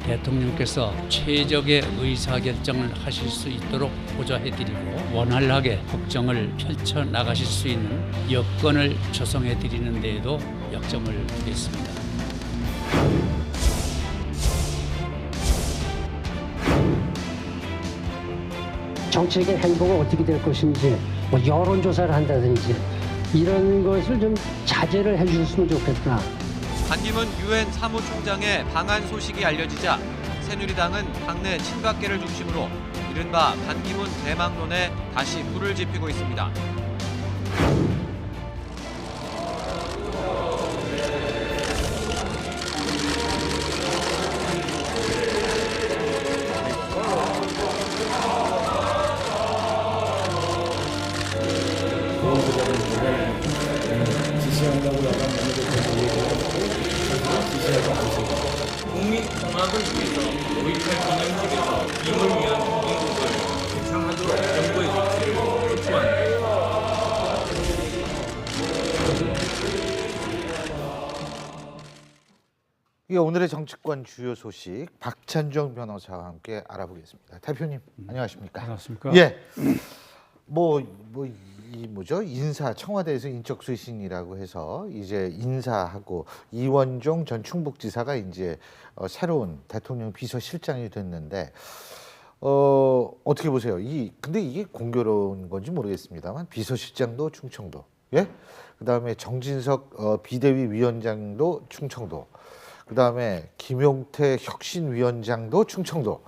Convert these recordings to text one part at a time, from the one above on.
대통령께서 최적의 의사결정을 하실 수 있도록 보좌해드리고 원활하게 국정을 펼쳐나가실 수 있는 여건을 조성해드리는 데에도 역점을 두겠습니다. 정치적인 행보가 어떻게 될 것인지, 뭐 여론조사를 한다든지 이런 것을 좀 자제를 해주셨으면 좋겠다. 반기문 유엔 사무총장의 방한 소식이 알려지자 새누리당은 당내 친박계를 중심으로 이른바 반기문 대망론에 다시 불을 지피고 있습니다. 국민 통합을 위해서 5.18 기념식에서 임을 위한 국민국을 개창하도록 정부의 조치를 촉구한다. 이게 오늘의 정치권 주요 소식 박찬종 변호사와 함께 알아보겠습니다. 대표님 안녕하십니까? 안녕하십니까? 예. 뭐죠? 인사 청와대에서 인적 쇄신이라고 해서 이제 인사하고 이원종 전 충북지사가 이제 새로운 대통령 비서실장이 됐는데 어떻게 보세요? 근데 이게 공교로운 건지 모르겠습니다만 비서실장도 충청도, 예? 그다음에 정진석 비대위 위원장도 충청도, 그다음에 김용태 혁신위원장도 충청도.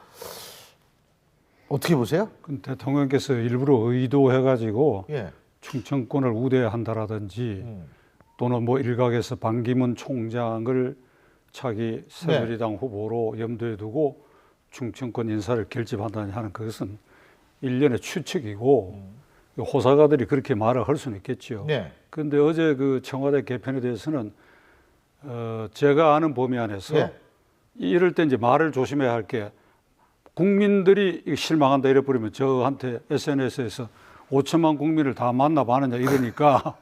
어떻게 보세요? 대통령께서 일부러 의도해가지고 예. 충청권을 우대한다라든지 또는 뭐 일각에서 반기문 총장을 차기 새누리당 후보로 염두에 두고 충청권 인사를 결집한다니 하는 그것은 일련의 추측이고 호사가들이 그렇게 말을 할 수는 있겠죠. 네. 그런데 어제 그 청와대 개편에 대해서는 제가 아는 범위 안에서 네. 이럴 때 이제 말을 조심해야 할 게 국민들이 실망한다 이래버리면 저한테 SNS에서 5천만 국민을 다 만나봐느냐 이러니까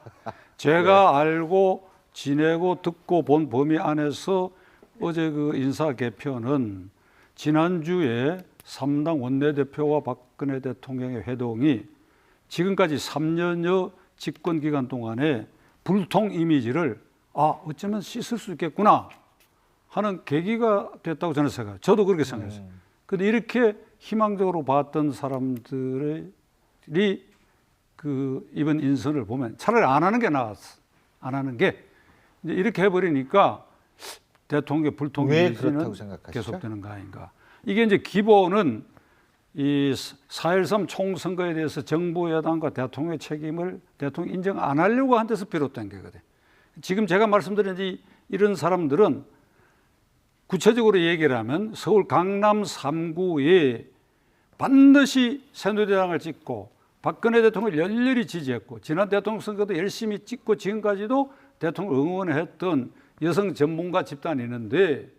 제가 알고 지내고 듣고 본 범위 안에서 어제 그 인사 개편은 지난주에 3당 원내대표와 박근혜 대통령의 회동이 지금까지 3년여 집권 기간 동안에 불통 이미지를 어쩌면 씻을 수 있겠구나 하는 계기가 됐다고 저는 생각해요. 저도 그렇게 생각했어요. 근데 이렇게 희망적으로 봤던 사람들이 그 이번 인선을 보면 차라리 안 하는 게 나았어. 안 하는 게 이제 이렇게 해버리니까 대통령의 불통 이미지는 계속되는 거 아닌가. 이게 이제 기본은 이 4.13 총선거에 대해서 정부 여당과 대통령의 책임을 대통령 인정 안 하려고 한 데서 비롯된 거거든. 지금 제가 말씀드린 이런 사람들은 구체적으로 얘기를 하면 서울 강남 3구에 반드시 새누리당을 찍고 박근혜 대통령을 열렬히 지지했고 지난 대통령 선거도 열심히 찍고 지금까지도 대통령을 응원했던 여성 전문가 집단이 있는데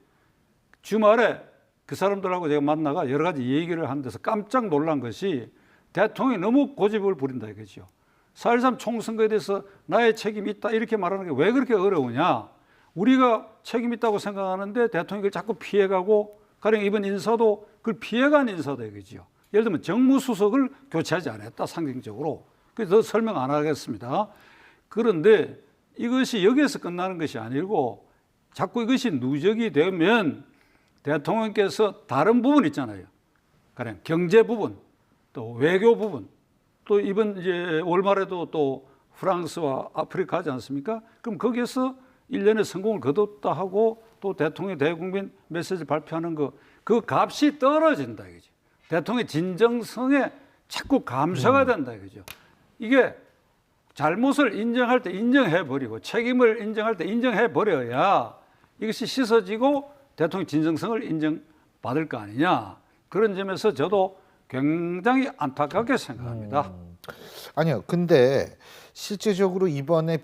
주말에 그 사람들하고 제가 만나가 여러 가지 얘기를 하는 데서 깜짝 놀란 것이 대통령이 너무 고집을 부린다 이거죠. 4.13 총선거에 대해서 나의 책임이 있다 이렇게 말하는 게 왜 그렇게 어려우냐. 우리가 책임 있다고 생각하는데 대통령이 그걸 자꾸 피해가고 가령 이번 인사도 그걸 피해간 인사다 이거죠. 예를 들면 정무수석을 교체하지 않았다 상징적으로. 그래서 더 설명 안 하겠습니다. 그런데 이것이 여기에서 끝나는 것이 아니고 자꾸 이것이 누적이 되면 대통령께서 다른 부분 있잖아요. 가령 경제 부분, 또 외교 부분, 또 이번 이제 월말에도 또 프랑스와 아프리카 하지 않습니까? 그럼 거기에서 1년의 성공을 거뒀다 하고 또 대통령 대국민 메시지 발표하는 그 값이 떨어진다 이거죠. 대통령의 진정성에 자꾸 감사가 된다 이거죠. 이게 잘못을 인정할 때 인정해버리고 책임을 인정할 때 인정해버려야 이것이 씻어지고 대통령 진정성을 인정받을 거 아니냐. 그런 점에서 저도 굉장히 안타깝게 생각합니다. 아니요. 근데 실제적으로 이번에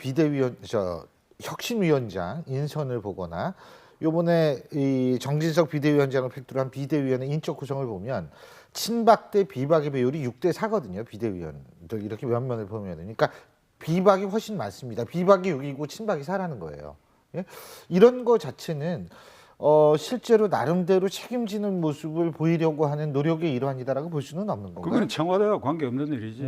혁신위원장 인선을 보거나 요번에 이 정진석 비대위원장을 필두로 한 비대위원회 인적 구성을 보면 친박 대 비박의 비율이 6대 4거든요. 비대위원들 이렇게 면면을 보면. 그러니까 비박이 훨씬 많습니다. 비박이 6이고 친박이 4라는 거예요. 예? 이런 거 자체는 실제로 나름대로 책임지는 모습을 보이려고 하는 노력의 일환이다라고 볼 수는 없는 건가요? 그건 청와대와 관계없는 일이지.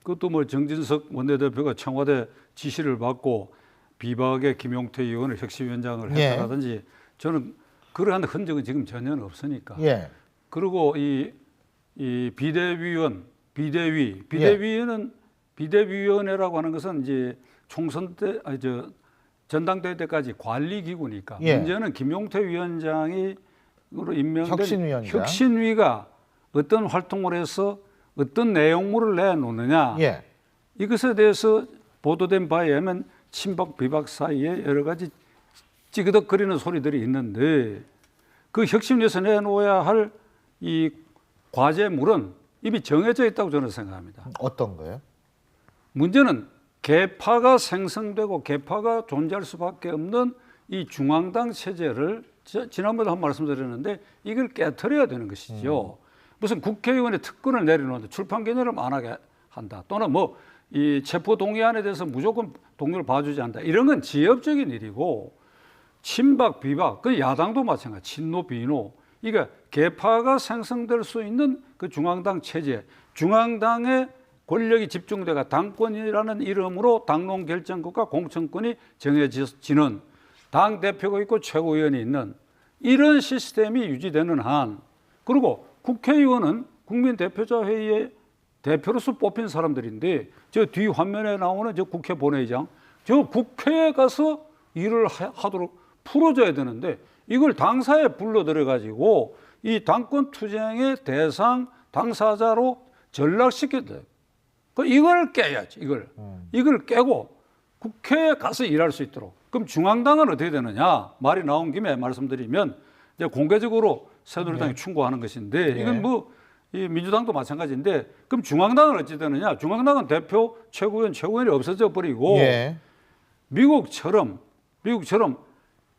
그것도 뭐 정진석 원내대표가 청와대 지시를 받고 비박의 김용태 의원을 혁신위원장을 했다라든지 저는 그러한 흔적은 지금 전혀 없으니까. 예. 그리고 이 비대위원은 비대위원회라고 하는 것은 이제 총선 때 전당대회 때까지 관리 기구니까 문제는 김용태 위원장이 임명된 혁신위가 어떤 활동을 해서 어떤 내용물을 내놓느냐 이것에 대해서 보도된 바에 의하면 친박 비박 사이에 여러 가지 찌그덕거리는 소리들이 있는데 그 혁신위에서 내놓아야 할 이 과제물은 이미 정해져 있다고 저는 생각합니다. 어떤 거예요? 문제는 개파가 생성되고 개파가 존재할 수밖에 없는 이 중앙당 체제를 지난번에 한 말씀드렸는데 이걸 깨트려야 되는 것이죠. 무슨 국회의원의 특권을 내려놓는데 출판 개념을 안 하게 한다. 또는 뭐 이 체포 동의안에 대해서 무조건 동료를 봐주지 않는다. 이런 건 지역적인 일이고 친박 비박 그 야당도 마찬가지 친노 비노 이게 개파가 생성될 수 있는 그 중앙당 체제 중앙당의 권력이 집중돼가 당권이라는 이름으로 당론 결정권과 공천권이 정해지는 당 대표가 있고 최고위원이 있는 이런 시스템이 유지되는 한 그리고 국회의원은 국민 대표자 회의에 대표로서 뽑힌 사람들인데 저 뒤 화면에 나오는 저 국회 본회의장 저 국회에 가서 일을 하도록 풀어줘야 되는데 이걸 당사에 불러들여 가지고 이 당권 투쟁의 대상 당사자로 전락시켜야 돼요. 이걸 깨야지 이걸 깨고 국회에 가서 일할 수 있도록. 그럼 중앙당은 어떻게 되느냐? 말이 나온 김에 말씀드리면 이제 공개적으로 새누리당이 충고하는 것인데 이건 뭐 이 민주당도 마찬가지인데 그럼 중앙당은 어찌 되느냐? 중앙당은 대표, 최고위원이 없어져 버리고 미국처럼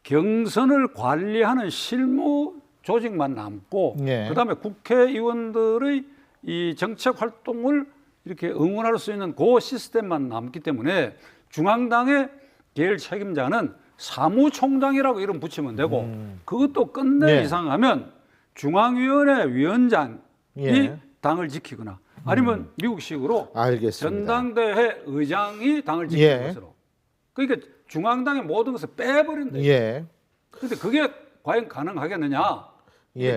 경선을 관리하는 실무 조직만 남고 그다음에 국회의원들의 이 정책 활동을 이렇게 응원할 수 있는 그 시스템만 남기 때문에 중앙당의 계열 책임자는 사무총장이라고 이름 붙이면 되고 그것도 끝내 이상하면 중앙위원회 위원장이 당을 지키거나 아니면 미국식으로 전당대회 의장이 당을 지키는 것으로 그러니까 중앙당의 모든 것을 빼버린다. 그런데 그게 과연 가능하겠느냐?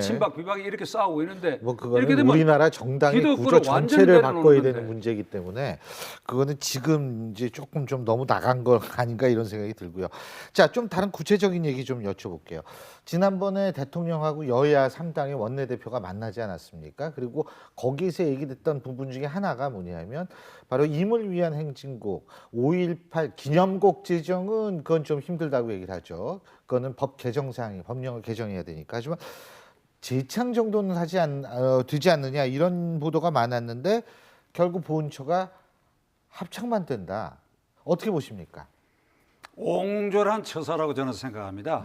친박 비박이 이렇게 싸우고 있는데 뭐 이렇게 되면 우리나라 정당의 구조 전체를 바꿔야 되는 문제이기 때문에 그거는 지금 이제 조금 좀 너무 나간 거 아닌가 이런 생각이 들고요. 자, 좀 다른 구체적인 얘기 좀 여쭤볼게요. 지난번에 대통령하고 여야 3당의 원내대표가 만나지 않았습니까? 그리고 거기서 얘기됐던 부분 중에 하나가 뭐냐면 바로 임을 위한 행진곡 5.18 기념곡 제정은 그건 좀 힘들다고 얘기를 하죠. 그거는 법 개정사항이 법령을 개정해야 되니까. 하지만 재창 정도는 되지 않느냐 이런 보도가 많았는데 결국 보훈처가 합창만 된다. 어떻게 보십니까? 옹졸한 처사라고 저는 생각합니다.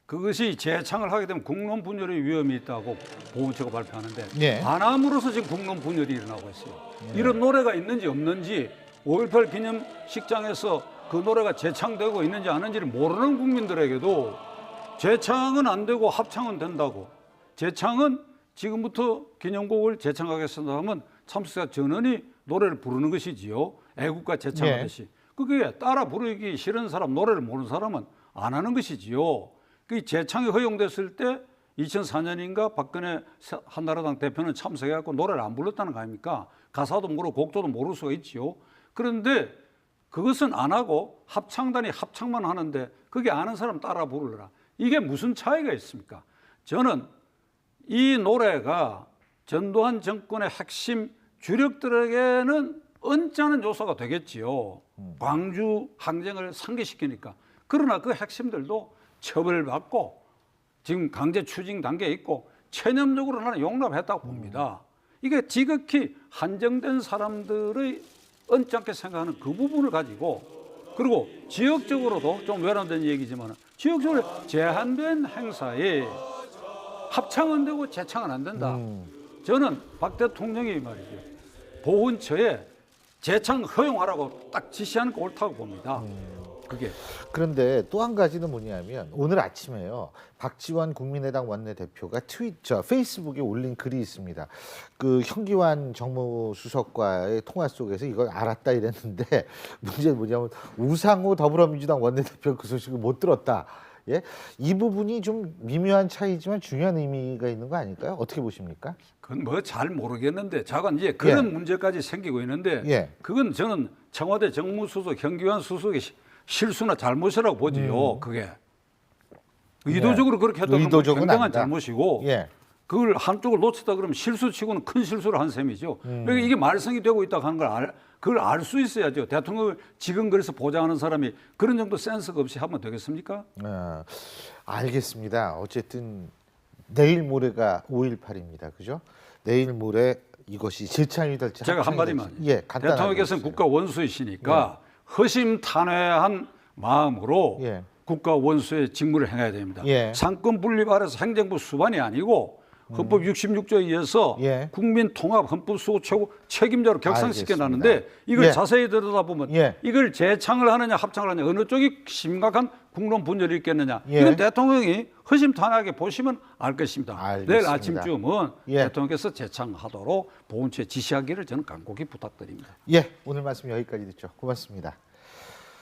그것이 재창을 하게 되면 국론 분열의 위험이 있다고 보훈처가 발표하는데 안 함으로써 지금 국론 분열이 일어나고 있어요. 이런 노래가 있는지 없는지 5.18 기념식장에서 그 노래가 재창되고 있는지 안 하는지를 모르는 국민들에게도 재창은 안 되고 합창은 된다고. 재창은 지금부터 기념곡을 재창하겠습니다 하면 참석자 전원이 노래를 부르는 것이지요. 애국가 재창하듯이. 그게 따라 부르기 싫은 사람, 노래를 모르는 사람은 안 하는 것이지요. 그 재창이 허용됐을 때 2004년인가 박근혜 한나라당 대표는 참석해갖고 노래를 안 불렀다는 거 아닙니까? 가사도 모르고 곡조도 모를 수가 있지요. 그런데 그것은 안 하고 합창단이 합창만 하는데 그게 아는 사람 따라 부르라. 이게 무슨 차이가 있습니까? 저는 이 노래가 전두환 정권의 핵심 주력들에게는 언짢은 요소가 되겠지요. 광주 항쟁을 상기시키니까. 그러나 그 핵심들도 처벌받고 지금 강제 추징 단계에 있고 체념적으로 나는 용납했다고 봅니다. 이게 지극히 한정된 사람들의 언짢게 생각하는 그 부분을 가지고 그리고 지역적으로도 좀 외람된 얘기지만 지역적으로 제한된 행사에 합창은 되고 재창은 안 된다. 저는 박 대통령이 말이죠. 보훈처에 재창 허용하라고 딱 지시하는 거 옳다고 봅니다. 그게. 그런데 또 한 가지는 뭐냐면 오늘 아침에요. 박지원 국민의당 원내대표가 페이스북에 올린 글이 있습니다. 그 현기환 정무수석과의 통화 속에서 이걸 알았다 이랬는데 문제는 뭐냐면 우상호 더불어민주당 원내대표는 그 소식을 못 들었다. 예? 이 부분이 좀 미묘한 차이지만 중요한 의미가 있는 거 아닐까요? 어떻게 보십니까? 그건 뭐 잘 모르겠는데 자관 이제 그런 예. 문제까지 생기고 있는데 예. 그건 저는 청와대 정무수석 현기환 수석의 실수나 잘못이라고 보지요. 그게 의도적으로 그렇게 했다는 건 의도적은 굉장한 아니다. 잘못이고 예. 그걸 한쪽을 놓쳤다 그러면 실수치고는 큰 실수를 한 셈이죠. 그러니까 이게 말썽이 되고 있다고 하는 걸 그걸 알 수 있어야죠. 대통령을 지금 그래서 보장하는 사람이 그런 정도 센스가 없이 하면 되겠습니까? 알겠습니다. 어쨌든 내일 모레가 5.18입니다. 그죠? 내일 모레 이것이 재창이 될지 제가 합창이 한마디만. 될지. 예, 간단하게 대통령께서는 해주세요. 국가 원수이시니까 허심탄회한 마음으로 예. 국가 원수의 직무를 행해야 됩니다. 예. 상권 분립 아래서 행정부 수반이 아니고 헌법 66조에 의해서 예. 국민 통합 헌법 수호 최고 책임자로 격상시켜 알겠습니다. 놨는데 이걸 예. 자세히 들여다보면 예. 이걸 재창을 하느냐 합창을 하느냐 어느 쪽이 심각한 국론 분열이 있겠느냐 예. 이건 대통령이 허심탄회하게 보시면 알 것입니다. 알겠습니다. 내일 아침쯤은 예. 대통령께서 재창하도록 보훈처에 지시하기를 저는 간곡히 부탁드립니다. 예, 오늘 말씀 여기까지 듣죠. 고맙습니다.